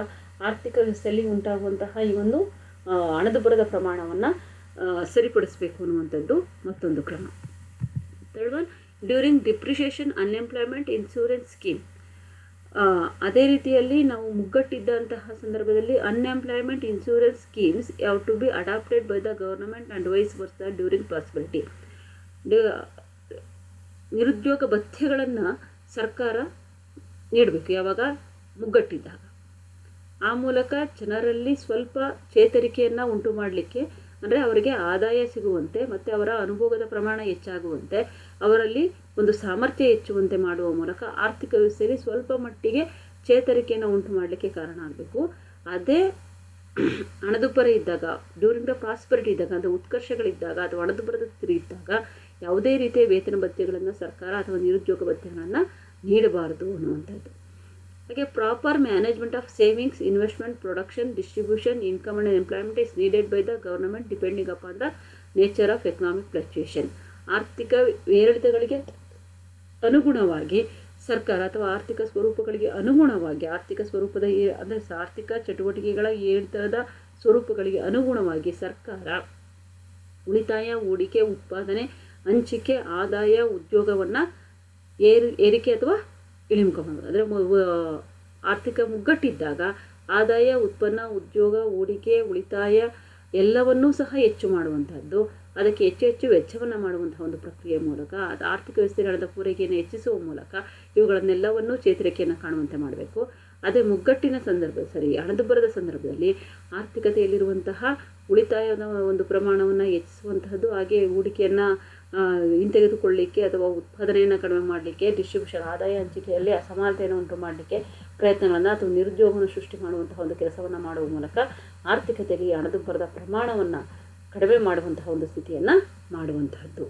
ಆರ್ಥಿಕ ವ್ಯವಸ್ಥೆಯಲ್ಲಿ ಉಂಟಾಗುವಂತಹ ಈ ಒಂದು ಹಣದುಬ್ಬರದ ಪ್ರಮಾಣವನ್ನು ಸರಿಪಡಿಸಬೇಕು ಅನ್ನುವಂಥದ್ದು ಮತ್ತೊಂದು ಕ್ರಮ. Third one, during depreciation unemployment insurance scheme. ಅದೇ ರೀತಿಯಲ್ಲಿ ನಾವು ಮುಗ್ಗಟ್ಟಿದ್ದಂತಹ ಸಂದರ್ಭದಲ್ಲಿ unemployment insurance schemes have to be adapted by the government and vice versa during prosperity. ನಿರುದ್ಯೋಗ ಭತ್ಯೆಗಳನ್ನು ಸರ್ಕಾರ ನೀಡಬೇಕು ಯಾವಾಗ ಮುಗ್ಗಟ್ಟಿದ್ದಾಗ. ಆ ಮೂಲಕ ಜನರಲ್ಲಿ ಸ್ವಲ್ಪ ಚೇತರಿಕೆಯನ್ನು ಉಂಟು ಮಾಡಲಿಕ್ಕೆ ಅಂದರೆ ಅವರಿಗೆ ಆದಾಯ ಸಿಗುವಂತೆ ಮತ್ತು ಅವರ ಅನುಭೋಗದ ಪ್ರಮಾಣ ಹೆಚ್ಚಾಗುವಂತೆ ಅವರಲ್ಲಿ ಒಂದು ಸಾಮರ್ಥ್ಯ ಹೆಚ್ಚುವಂತೆ ಮಾಡುವ ಮೂಲಕ ಆರ್ಥಿಕ ವ್ಯವಸ್ಥೆಯಲ್ಲಿ ಸ್ವಲ್ಪ ಮಟ್ಟಿಗೆ ಚೇತರಿಕೆಯನ್ನು ಉಂಟು ಮಾಡಲಿಕ್ಕೆ ಕಾರಣ ಆಗಬೇಕು. ಅದೇ ಹಣದುಬ್ಬರ ಇದ್ದಾಗ, ಡ್ಯೂರಿಂಗ್ ದ ಪ್ರಾಸ್ಪರಿಟಿ ಇದ್ದಾಗ ಅಂದರೆ ಉತ್ಕರ್ಷಗಳಿದ್ದಾಗ ಅಥವಾ ಹಣದುಬ್ಬರದ ಸ್ಥಿತಿ ಇದ್ದಾಗ ಯಾವುದೇ ರೀತಿಯ ವೇತನ ಭತ್ಯೆಗಳನ್ನು ಸರ್ಕಾರ ಅಥವಾ ನಿರುದ್ಯೋಗ ಭತ್ಯೆಗಳನ್ನು ನೀಡಬಾರದು ಅನ್ನುವಂಥದ್ದು. ಹಾಗೆ proper management of savings, investment, production, distribution, income and employment is needed by the government depending upon the nature of economic fluctuation. ಆರ್ಥಿಕ ಏರಿಳಿತಗಳಿಗೆ ಅನುಗುಣವಾಗಿ ಸರ್ಕಾರ ಅಥವಾ ಆರ್ಥಿಕ ಸ್ವರೂಪಗಳಿಗೆ ಅನುಗುಣವಾಗಿ ಆರ್ಥಿಕ ಸ್ವರೂಪದ ಅಂದರೆ ಆರ್ಥಿಕ ಚಟುವಟಿಕೆಗಳ ಏರಿಳಿತದ ಸ್ವರೂಪಗಳಿಗೆ ಅನುಗುಣವಾಗಿ ಸರ್ಕಾರ ಉಳಿತಾಯ, ಹೂಡಿಕೆ, ಉತ್ಪಾದನೆ, ಹಂಚಿಕೆ, ಆದಾಯ, ಉದ್ಯೋಗವನ್ನು ಏರಿಕೆ ಅಥವಾ ಇಳಿಮುಖ ಮಾಡೋದು. ಅಂದರೆ ಆರ್ಥಿಕ ಮುಗ್ಗಟ್ಟಿದ್ದಾಗ ಆದಾಯ, ಉತ್ಪನ್ನ, ಉದ್ಯೋಗ, ಹೂಡಿಕೆ, ಉಳಿತಾಯ ಎಲ್ಲವನ್ನೂ ಸಹ ಹೆಚ್ಚು ಮಾಡುವಂಥದ್ದು, ಅದಕ್ಕೆ ಹೆಚ್ಚು ಹೆಚ್ಚು ವೆಚ್ಚವನ್ನು ಮಾಡುವಂತಹ ಒಂದು ಪ್ರಕ್ರಿಯೆ ಮೂಲಕ ಅದು ಆರ್ಥಿಕ ವ್ಯವಸ್ಥೆಯಲ್ಲಿ ಹಣದ ಪೂರೈಕೆಯನ್ನು ಹೆಚ್ಚಿಸುವ ಮೂಲಕ ಇವುಗಳನ್ನೆಲ್ಲವನ್ನೂ ಚೇತರಿಕೆಯನ್ನು ಕಾಣುವಂತೆ ಮಾಡಬೇಕು. ಅದೇ ಮುಗ್ಗಟ್ಟಿನ ಹಣದುಬ್ಬರದ ಸಂದರ್ಭದಲ್ಲಿ ಆರ್ಥಿಕತೆಯಲ್ಲಿರುವಂತಹ ಉಳಿತಾಯದ ಒಂದು ಪ್ರಮಾಣವನ್ನು ಹೆಚ್ಚಿಸುವಂತಹದ್ದು, ಹಾಗೆ ಹೂಡಿಕೆಯನ್ನು ಹಿಂತೆಗೆದುಕೊಳ್ಳಲಿಕ್ಕೆ ಅಥವಾ ಉತ್ಪಾದನೆಯನ್ನು ಕಡಿಮೆ ಮಾಡಲಿಕ್ಕೆ, ಡಿಸ್ಟ್ರಿಬ್ಯೂಷನ್ ಆದಾಯ ಹಂಚಿಕೆಯಲ್ಲಿ ಅಸಮಾನತೆಯನ್ನು ಉಂಟು ಮಾಡಲಿಕ್ಕೆ ಪ್ರಯತ್ನಗಳನ್ನು ಅಥವಾ ನಿರುದ್ಯೋಗವನ್ನು ಸೃಷ್ಟಿ ಮಾಡುವಂತಹ ಒಂದು ಕೆಲಸವನ್ನು ಮಾಡುವ ಮೂಲಕ ಆರ್ಥಿಕತೆಯಲ್ಲಿ ಹಣದುಬ್ಬರದ ಪ್ರಮಾಣವನ್ನು ಕಡಿಮೆ ಮಾಡುವಂತಹ ಒಂದು ಸ್ಥಿತಿಯನ್ನು ಮಾಡುವಂತಹದ್ದು.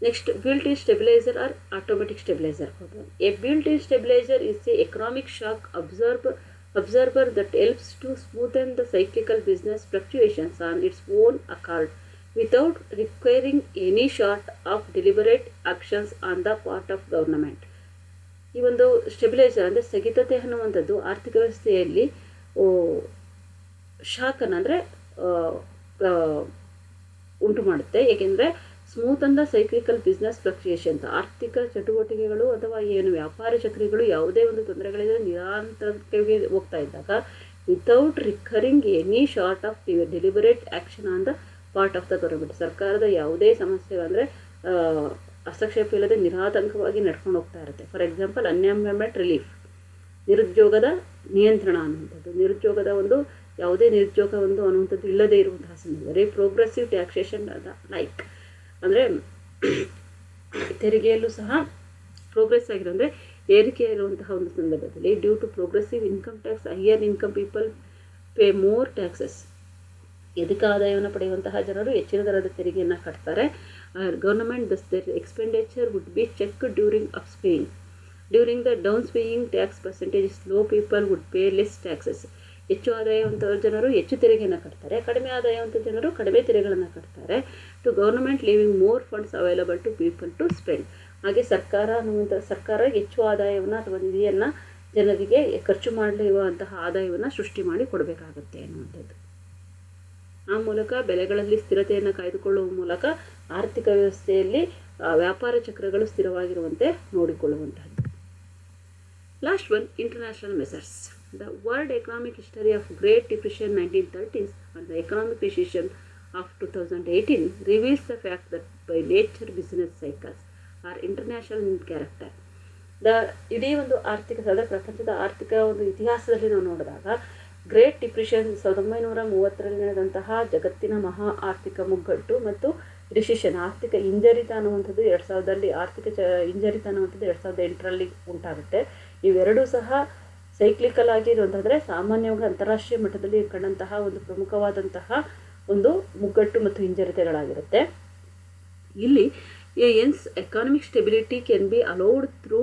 Next, built-in stabilizer or automatic stabilizer. A built-in stabilizer is a economic shock observer that helps to smoothen the cyclical business fluctuations on its own accord without requiring any sort of deliberate actions on the part of government. ಈ ಒಂದು ಸ್ಟೆಬಿಲೈಸರ್ ಅಂದರೆ ಸ್ಥಗಿತತೆ ಅನ್ನುವಂಥದ್ದು ಆರ್ಥಿಕ ವ್ಯವಸ್ಥೆಯಲ್ಲಿ ಶಾಕನ್ನು ಅಂದರೆ ಉಂಟು ಮಾಡುತ್ತೆ. ಏಕೆಂದರೆ ಸ್ಮೂತ್ ಅಂದ ಸೈಕ್ಲಿಕಲ್ ಬಿಸ್ನೆಸ್ ಫ್ಲಕ್ಚುಯೇಷನ್ ಅಂತ ಆರ್ಥಿಕ ಚಟುವಟಿಕೆಗಳು ಅಥವಾ ಏನು ವ್ಯಾಪಾರ ಚಕ್ರಗಳು ಯಾವುದೇ ಒಂದು ತೊಂದರೆಗಳಿಂದ ನಿರಂತರಕ್ಕೆ ಹೋಗ್ತಾ ಇದ್ದಾಗ without recurring any short of deliberate action on the part of the government, ಸರ್ಕಾರದ ಯಾವುದೇ ಸಮಸ್ಯೆ ಅಂದರೆ ಹಸ್ತಕ್ಷೇಪ ಇಲ್ಲದೆ ನಿರಾತಂಕವಾಗಿ ನಡ್ಕೊಂಡು ಹೋಗ್ತಾ ಇರುತ್ತೆ. ಫಾರ್ ಎಕ್ಸಾಂಪಲ್, ಅನ್ಎಂಪ್ಲಾಯ್ಮೆಂಟ್ ರಿಲೀಫ್, ನಿರುದ್ಯೋಗದ ನಿಯಂತ್ರಣ ಅನ್ನುವಂಥದ್ದು, ನಿರುದ್ಯೋಗದ ಒಂದು ಯಾವುದೇ ನಿರುದ್ಯೋಗ ಒಂದು ಅನ್ನುವಂಥದ್ದು ಇಲ್ಲದೇ ಇರುವಂತಹ ಸಂದರ್ಭದಲ್ಲಿ ಪ್ರೋಗ್ರೆಸಿವ್ ಟ್ಯಾಕ್ಸೇಷನ್ ಲೈಕ್ ಅಂದರೆ ತೆರಿಗೆಯಲ್ಲೂ ಸಹ ಪ್ರೋಗ್ರೆಸ್ ಆಗಿರೋ ಅಂದರೆ ಏರಿಕೆ ಇರುವಂತಹ ಒಂದು ಸಂದರ್ಭದಲ್ಲಿ due to progressive income tax higher income people pay more taxes. ಅಧಿಕ ಆದಾಯವನ್ನು ಪಡೆಯುವಂತಹ ಜನರು ಹೆಚ್ಚಿನ ದರದ ತೆರಿಗೆಯನ್ನು ಕಟ್ತಾರೆ. Government their expenditure would be check during upswing. During the down swinging tax percentage low people would pay less taxes. ಹೆಚ್ಚು ಆದಾಯವಂತ ಜನರು ಹೆಚ್ಚು ತೆರಿಗೆಯನ್ನು ಕಟ್ತಾರೆ, ಕಡಿಮೆ ಆದಾಯವಂತ ಜನರು ಕಡಿಮೆ ತೆರಿಗೆಗಳನ್ನು ಕಟ್ತಾರೆ. To government leaving more funds available to people to spend. ಹಾಗೆ ಸರ್ಕಾರ ಹೆಚ್ಚು ಆದಾಯವನ್ನು ಅಥವಾ ನಿಧಿಯನ್ನು ಜನರಿಗೆ ಖರ್ಚು ಮಾಡಲಿರುವಂತಹ ಆದಾಯವನ್ನು ಸೃಷ್ಟಿ ಮಾಡಿ ಕೊಡಬೇಕಾಗುತ್ತೆ ಅನ್ನುವಂಥದ್ದು. ಆ ಮೂಲಕ ಬೆಲೆಗಳಲ್ಲಿ ಸ್ಥಿರತೆಯನ್ನು ಕಾಯ್ದುಕೊಳ್ಳುವ ಮೂಲಕ ಆರ್ಥಿಕ ವ್ಯವಸ್ಥೆಯಲ್ಲಿ ವ್ಯಾಪಾರ ಚಕ್ರಗಳು ಸ್ಥಿರವಾಗಿರುವಂತೆ ನೋಡಿಕೊಳ್ಳುವಂತಹದ್ದು. Last one, international measures. The World Economic History of Great Depression 1930s and the Economic Recession of 2018 reveals the fact that by nature business cycles are international in character. ಇಡೀ ಒಂದು ಆರ್ಥಿಕ ಪ್ರಪಂಚದ ಆರ್ಥಿಕ ಒಂದು ಇತಿಹಾಸದಲ್ಲಿ ನಾವು ನೋಡಿದಾಗ ಗ್ರೇಟ್ ಡಿಪ್ರೆಷನ್ 1930ರಲ್ಲಿ ನಡೆದಂತಹ ಜಗತ್ತಿನ ಮಹಾ ಆರ್ಥಿಕ ಮುಗ್ಗಟ್ಟು ಮತ್ತು ರಿಸೆಷನ್ ಆರ್ಥಿಕ ಹಿಂಜರಿತ ಅನ್ನುವಂಥದ್ದು 2000ರಲ್ಲಿ ಹಿಂಜರಿತ ಅನ್ನುವಂಥದ್ದು 2008ರಲ್ಲಿ ಉಂಟಾಗುತ್ತೆ. ಇವೆರಡೂ ಸಹ ಸೈಕ್ಲಿಕಲ್ ಆಗಿರುವಂತಂದರೆ ಸಾಮಾನ್ಯವಾಗಿ ಅಂತಾರಾಷ್ಟ್ರೀಯ ಮಟ್ಟದಲ್ಲಿ ಕಂಡಂತಹ ಒಂದು ಪ್ರಮುಖವಾದಂತಹ ಒಂದು ಮುಗ್ಗಟ್ಟು ಮತ್ತು ಹಿಂಜರಿತಗಳಾಗಿರುತ್ತೆ. ಇಲ್ಲಿ economic stability can be allowed through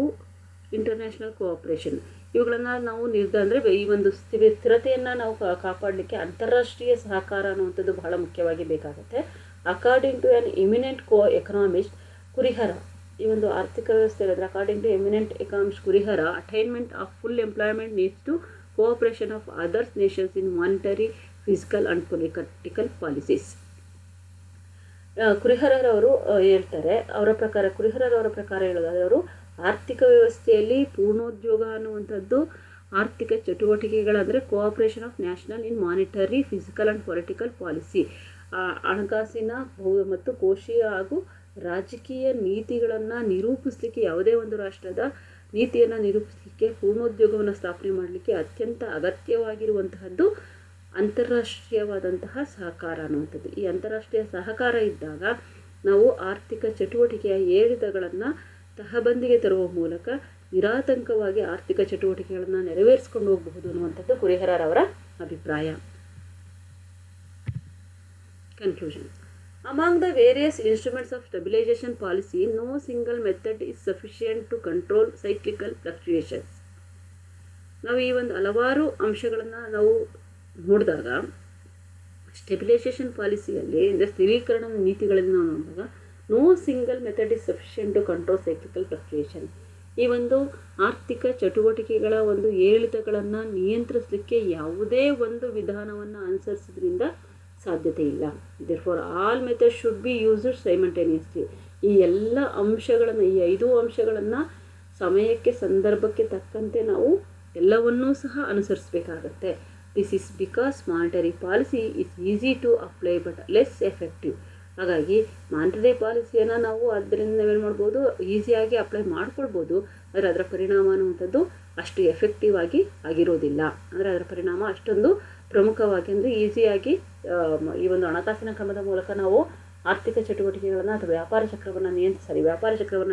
international cooperation. ಇವುಗಳನ್ನು ನಾವು ಅಂದರೆ ಈ ಒಂದು ಸ್ಥಿರತೆಯನ್ನು ನಾವು ಕಾಪಾಡಲಿಕ್ಕೆ ಅಂತಾರಾಷ್ಟ್ರೀಯ ಸಹಕಾರ ಅನ್ನುವಂಥದ್ದು ಬಹಳ ಮುಖ್ಯವಾಗಿ ಬೇಕಾಗುತ್ತೆ. According to an eminent economist Kurihara, ಈ ಒಂದು ಆರ್ಥಿಕ ವ್ಯವಸ್ಥೆ ಹೇಳಿದ್ರೆ according to eminent economist Kurihara, attainment of full employment needs to cooperation of others nations in monetary, physical and political policies. ಕುರಿಹರರವರು ಹೇಳ್ತಾರೆ, ಕುರಿಹರರವರ ಪ್ರಕಾರ ಹೇಳೋದಾದರೆ ಅವರು ಆರ್ಥಿಕ ವ್ಯವಸ್ಥೆಯಲ್ಲಿ ಪೂರ್ಣೋದ್ಯೋಗ ಅನ್ನುವಂಥದ್ದು ಆರ್ಥಿಕ ಚಟುವಟಿಕೆಗಳಂದರೆ cooperation of national in monetary, physical and political policy, ಹಣಕಾಸಿನ ಮತ್ತು ಕೋಶೀಯ ಹಾಗೂ ರಾಜಕೀಯ ನೀತಿಗಳನ್ನು ನಿರೂಪಿಸಲಿಕ್ಕೆ, ಯಾವುದೇ ಒಂದು ರಾಷ್ಟ್ರದ ನೀತಿಯನ್ನು ನಿರೂಪಿಸಲಿಕ್ಕೆ, ಪೂರ್ಣೋದ್ಯೋಗವನ್ನು ಸ್ಥಾಪನೆ ಮಾಡಲಿಕ್ಕೆ ಅತ್ಯಂತ ಅಗತ್ಯವಾಗಿರುವಂತಹದ್ದು ಅಂತಾರಾಷ್ಟ್ರೀಯವಾದಂತಹ ಸಹಕಾರ ಅನ್ನುವಂಥದ್ದು. ಈ ಅಂತಾರಾಷ್ಟ್ರೀಯ ಸಹಕಾರ ಇದ್ದಾಗ ನಾವು ಆರ್ಥಿಕ ಚಟುವಟಿಕೆಯ ಏರಿಳಿತಗಳನ್ನು ತಹಬಂದಿಗೆ ತರುವ ಮೂಲಕ ನಿರಾತಂಕವಾಗಿ ಆರ್ಥಿಕ ಚಟುವಟಿಕೆಗಳನ್ನು ನೆರವೇರಿಸಿಕೊಂಡು ಹೋಗಬಹುದು ಅನ್ನುವಂಥದ್ದು ಕುರಿಹರರವರ ಅಭಿಪ್ರಾಯ. Conclusion. Among the various instruments of stabilization policy, no single method is sufficient to control cyclical fluctuations. ನಾವು ಈ ಒಂದು ಹಲವಾರು ಅಂಶಗಳನ್ನು ನಾವು ನೋಡಿದಾಗ ಸ್ಟೆಬಿಲೈಸೇಷನ್ ಪಾಲಿಸಿಯಲ್ಲಿ ಅಂದರೆ ಸ್ಥಿರೀಕರಣ ನೀತಿಗಳಲ್ಲಿ ನಾವು ನೋಡಿದಾಗ no single method is sufficient to control cyclical fluctuation. ಈ ಒಂದು ಆರ್ಥಿಕ ಚಟುವಟಿಕೆಗಳ ಒಂದು ಏರಿಳಿತಗಳನ್ನು ನಿಯಂತ್ರಿಸಲಿಕ್ಕೆ ಯಾವುದೇ ಒಂದು ವಿಧಾನವನ್ನು ಅನುಸರಿಸೋದ್ರಿಂದ ಸಾಧ್ಯತೆ ಇಲ್ಲ. Therefore all method should be used simultaneously. ಈ ಎಲ್ಲ ಅಂಶಗಳನ್ನು, ಈ 5 ಅಂಶಗಳನ್ನು ಸಮಯಕ್ಕೆ ಸಂದರ್ಭಕ್ಕೆ ತಕ್ಕಂತೆ ನಾವು ಎಲ್ಲವನ್ನೂ ಸಹ ಅನುಸರಿಸಬೇಕಾಗತ್ತೆ. This is because monetary policy is easy to apply but less effective. ಹಾಗಾಗಿ ಮಾನಿಟರಿ ಪಾಲಿಸಿಯನ್ನು ನಾವು ಅದರಿಂದ ನಾವೇನು ಮಾಡ್ಬೋದು, ಈಸಿಯಾಗಿ ಅಪ್ಲೈ ಮಾಡ್ಕೊಳ್ಬೋದು. ಆದರೆ ಅದರ ಪರಿಣಾಮ ಅನ್ನುವಂಥದ್ದು ಅಷ್ಟು ಎಫೆಕ್ಟಿವ್ ಆಗಿ ಆಗಿರೋದಿಲ್ಲ. ಅಂದರೆ ಅದರ ಪರಿಣಾಮ ಅಷ್ಟೊಂದು ಪ್ರಮುಖವಾಗಿ ಅಂದರೆ ಈಸಿಯಾಗಿ ಈ ಒಂದು ಹಣಕಾಸಿನ ಕ್ರಮದ ಮೂಲಕ ನಾವು ಆರ್ಥಿಕ ಚಟುವಟಿಕೆಗಳನ್ನು ಅಥವಾ ವ್ಯಾಪಾರ ಚಕ್ರವನ್ನು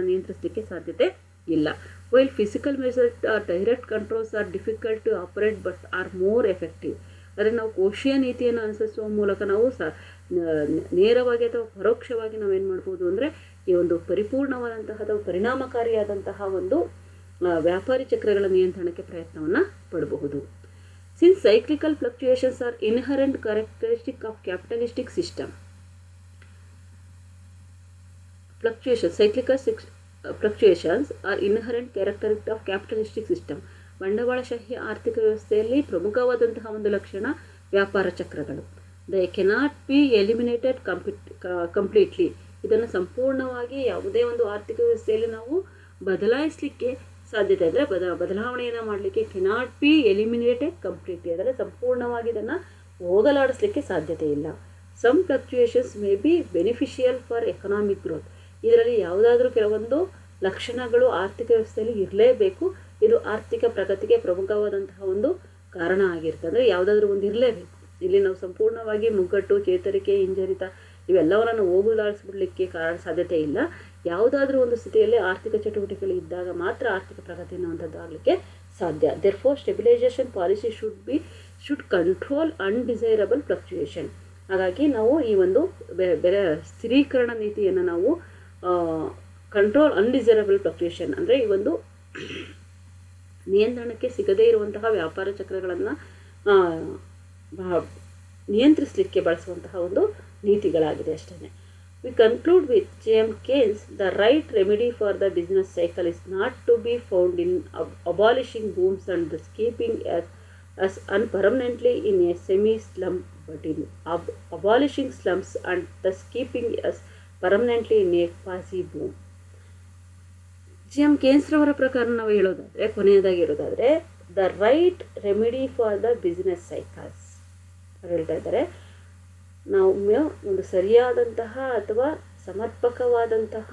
ನಿಯಂತ್ರಿಸಲಿಕ್ಕೆ ಸಾಧ್ಯತೆ ಇಲ್ಲ. While fiscal measures or direct controls are difficult to operate but are more effective. ಆದರೆ ನಾವು ಕೋಶೀಯ ನೀತಿಯನ್ನು ಅನುಸರಿಸುವ ಮೂಲಕ ನಾವು ನೇರವಾಗಿ ಅಥವಾ ಪರೋಕ್ಷವಾಗಿ ನಾವೇನು ಮಾಡ್ಬೋದು ಅಂದರೆ ಈ ಒಂದು ಪರಿಪೂರ್ಣವಾದಂತಹ ಅಥವಾ ಪರಿಣಾಮಕಾರಿಯಾದಂತಹ ಒಂದು ವ್ಯಾಪಾರಿ ಚಕ್ರಗಳ ನಿಯಂತ್ರಣಕ್ಕೆ ಪ್ರಯತ್ನವನ್ನು ಪಡಬಹುದು. Since cyclical fluctuations are inherent characteristic of capitalistic system, fluctuations are inherent characteristic of capitalistic system. ಬಂಡವಾಳಶಾಹಿ ಆರ್ಥಿಕ ವ್ಯವಸ್ಥೆಯಲ್ಲಿ ಪ್ರಮುಖವಾದಂತಹ ಒಂದು ಲಕ್ಷಣ ವ್ಯಾಪಾರ ಚಕ್ರಗಳು. They cannot be eliminated completely. ಇದನ್ನು ಸಂಪೂರ್ಣವಾಗಿ ಯಾವುದೇ ಒಂದು ಆರ್ಥಿಕ ವ್ಯವಸ್ಥೆಯಲ್ಲಿ ನಾವು ಬದಲಾಯಿಸಲಿಕ್ಕೆ ಸಾಧ್ಯತೆ ಅಂದರೆ ಬದಲಾವಣೆಯನ್ನು ಮಾಡಲಿಕ್ಕೆ ಕೆನಾಟ್ ಬಿ ಎಲಿಮಿನೇಟೆಡ್ ಕಂಪ್ಲೀಟ್ಲಿ, ಅಂದರೆ ಸಂಪೂರ್ಣವಾಗಿ ಇದನ್ನು ಹೋಗಲಾಡಿಸಲಿಕ್ಕೆ ಸಾಧ್ಯತೆ ಇಲ್ಲ. Some fluctuations may be beneficial for economic growth. ಇದರಲ್ಲಿ ಯಾವುದಾದ್ರೂ ಕೆಲವೊಂದು ಲಕ್ಷಣಗಳು ಆರ್ಥಿಕ ವ್ಯವಸ್ಥೆಯಲ್ಲಿ ಇರಲೇಬೇಕು. ಇದು ಆರ್ಥಿಕ ಪ್ರಗತಿಗೆ ಪ್ರಮುಖವಾದಂತಹ ಒಂದು ಕಾರಣ ಆಗಿರುತ್ತೆ. ಅಂದರೆ ಯಾವುದಾದ್ರೂ ಒಂದು ಇರಲೇಬೇಕು. ಇಲ್ಲಿ ನಾವು ಸಂಪೂರ್ಣವಾಗಿ ಮುಗ್ಗಟ್ಟು, ಚೇತರಿಕೆ, ಹಿಂಜರಿತ ಇವೆಲ್ಲವನ್ನೂ ಹೋಗಲಾಡಿಸ್ಬಿಡ್ಲಿಕ್ಕೆ ಸಾಧ್ಯತೆ ಇಲ್ಲ. ಯಾವುದಾದ್ರೂ ಒಂದು ಸ್ಥಿತಿಯಲ್ಲಿ ಆರ್ಥಿಕ ಚಟುವಟಿಕೆಗಳು ಇದ್ದಾಗ ಮಾತ್ರ ಆರ್ಥಿಕ ಪ್ರಗತಿ ಅನ್ನುವಂಥದ್ದು ಆಗಲಿಕ್ಕೆ ಸಾಧ್ಯ. Therefore stabilisation policy should control undesirable fluctuation. ಹಾಗಾಗಿ ನಾವು ಈ ಒಂದು ಸ್ಥಿರೀಕರಣ ನೀತಿಯನ್ನು ನಾವು ಕಂಟ್ರೋಲ್ ಅನ್ಡಿಸೈರಬಲ್ ಫ್ಲಕ್ಚುಯೇಷನ್ ಅಂದರೆ ಈ ಒಂದು ನಿಯಂತ್ರಣಕ್ಕೆ ಸಿಗದೇ ಇರುವಂತಹ ವ್ಯಾಪಾರ ಚಕ್ರಗಳನ್ನು ನಿಯಂತ್ರಿಸಲಿಕ್ಕೆ ಬಳಸುವಂತಹ ಒಂದು ನೀತಿಗಳಾಗಿದೆ ಅಷ್ಟೇ. We conclude with J.M. Keynes, the right remedy for the business cycle is not to be found in abolishing booms and thus keeping us permanently in a semi-slum, but in abolishing slums and thus keeping us permanently in a quasi-boom. J.M. Keynes ರವರ ಪ್ರಕಾರ ನಾವು ಹೇಳೋದಾದರೆ, ಕೊನೆಯದಾಗಿ ಹೇಳೋದಾದರೆ, the right remedy for the business cycles ಹೇಳ್ತಾ ಇದ್ದಾರೆ. ನಾವು ಒಂದು ಸರಿಯಾದಂತಹ ಅಥವಾ ಸಮರ್ಪಕವಾದಂತಹ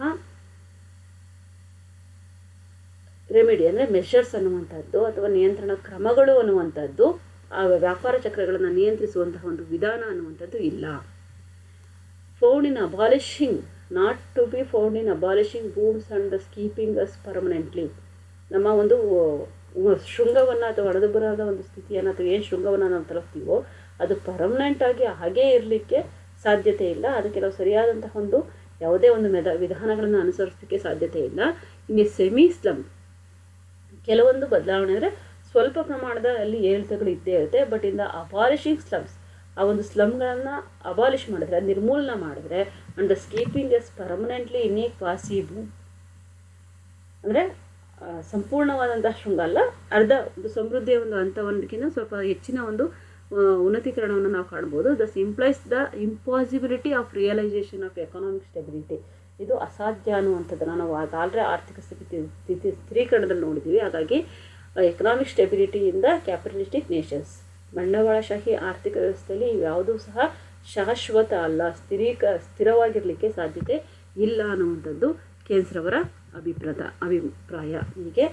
ರೆಮಿಡಿ ಅಂದರೆ ಮೆಷರ್ಸ್ ಅನ್ನುವಂಥದ್ದು ಅಥವಾ ನಿಯಂತ್ರಣ ಕ್ರಮಗಳು ಅನ್ನುವಂಥದ್ದು ಆ ವ್ಯಾಪಾರ ಚಕ್ರಗಳನ್ನು ನಿಯಂತ್ರಿಸುವಂತಹ ಒಂದು ವಿಧಾನ ಅನ್ನುವಂಥದ್ದು ಇಲ್ಲ. Found in abolishing, not to be found in abolishing booms and the keeping us permanently. ನಮ್ಮ ಒಂದು ಶೃಂಗವನ್ನು ಅಥವಾ ಹಣದುಬ್ಬರದ ಒಂದು ಸ್ಥಿತಿಯನ್ನು ಅಥವಾ ಏನು ಶೃಂಗವನ್ನು ನಾವು ತಲುಪ್ತೀವೋ ಅದು ಪರ್ಮನೆಂಟಾಗಿ ಹಾಗೇ ಇರಲಿಕ್ಕೆ ಸಾಧ್ಯತೆ ಇಲ್ಲ. ಅದಕ್ಕೆ ನಾವು ಸರಿಯಾದಂತಹ ಒಂದು ಯಾವುದೇ ಒಂದು ವಿಧಾನಗಳನ್ನು ಅನುಸರಿಸಲಿಕ್ಕೆ ಸಾಧ್ಯತೆ ಇಲ್ಲ. ಇನ್ನು ಸೆಮಿ ಸ್ಲಮ್ ಕೆಲವೊಂದು ಬದಲಾವಣೆ ಅಂದರೆ ಸ್ವಲ್ಪ ಪ್ರಮಾಣದ ಅಲ್ಲಿ ಏರಿಳಿತಗಳು ಇದ್ದೇ ಇರುತ್ತೆ. But in the abolishing slumps, ಆ ಒಂದು ಸ್ಲಮ್ಗಳನ್ನು ಅಬಾಲಿಷ್ ಮಾಡಿದ್ರೆ, ನಿರ್ಮೂಲನ ಮಾಡಿದ್ರೆ, and the keeping us permanently in a quasi boom ಅಂದರೆ ಸಂಪೂರ್ಣವಾದಂತಹ ಶೃಂಗ ಅಲ್ಲ, ಅರ್ಧ ಒಂದು ಸಮೃದ್ಧಿಯ ಒಂದು ಹಂತವನ್ನಿಗಿಂತ ಸ್ವಲ್ಪ ಹೆಚ್ಚಿನ ಒಂದು ಉನ್ನತೀಕರಣವನ್ನು ನಾವು ಕಾಣ್ಬೋದು. Thus implies the impossibility of realisation of economic stability. ಇದು ಅಸಾಧ್ಯ ಅನ್ನುವಂಥದ್ದನ್ನು ನಾವು ಆಲ್ರೆಡಿ ಆರ್ಥಿಕ ಸ್ಥಿರೀಕರಣದಲ್ಲಿ ನೋಡಿದ್ದೀವಿ. ಹಾಗಾಗಿ ಎಕನಾಮಿಕ್ ಸ್ಟೆಬಿಲಿಟಿಯಿಂದ ಕ್ಯಾಪಿಟಲಿಸ್ಟಿಕ್ ನೇಷನ್ಸ್, ಬಂಡವಾಳಶಾಹಿ ಆರ್ಥಿಕ ವ್ಯವಸ್ಥೆಯಲ್ಲಿ ಯಾವುದೂ ಸಹ ಶಾಶ್ವತ ಅಲ್ಲ, ಸ್ಥಿರವಾಗಿರಲಿಕ್ಕೆ ಸಾಧ್ಯತೆ ಇಲ್ಲ ಅನ್ನುವಂಥದ್ದು ಕೇನ್ಸ್ ರವರ ಅಭಿಪ್ರಾಯ. ಹೀಗೆ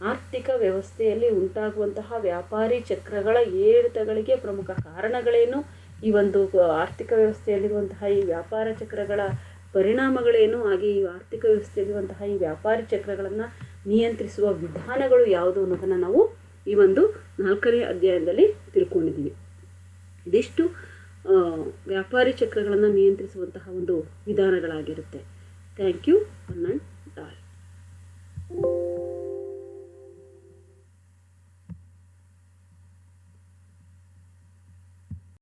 ಆರ್ಥಿಕ ವ್ಯವಸ್ಥೆಯಲ್ಲಿ ಉಂಟಾಗುವಂತಹ ವ್ಯಾಪಾರಿ ಚಕ್ರಗಳ ಏರಿಳಿತಗಳಿಗೆ ಪ್ರಮುಖ ಕಾರಣಗಳೇನು, ಈ ಒಂದು ಆರ್ಥಿಕ ವ್ಯವಸ್ಥೆಯಲ್ಲಿರುವಂತಹ ಈ ವ್ಯಾಪಾರ ಚಕ್ರಗಳ ಪರಿಣಾಮಗಳೇನು, ಹಾಗೆ ಈ ಆರ್ಥಿಕ ವ್ಯವಸ್ಥೆಯಲ್ಲಿರುವಂತಹ ಈ ವ್ಯಾಪಾರಿ ಚಕ್ರಗಳನ್ನು ನಿಯಂತ್ರಿಸುವ ವಿಧಾನಗಳು ಯಾವುದು ಅನ್ನೋದನ್ನು ನಾವು ಈ ಒಂದು 4ನೇ ಅಧ್ಯಾಯದಲ್ಲಿ ತಿಳ್ಕೊಂಡಿದ್ದೀವಿ. ಇದಿಷ್ಟು ವ್ಯಾಪಾರಿ ಚಕ್ರಗಳನ್ನು ನಿಯಂತ್ರಿಸುವಂತಹ ಒಂದು ವಿಧಾನಗಳಾಗಿರುತ್ತೆ. Thank you one and all.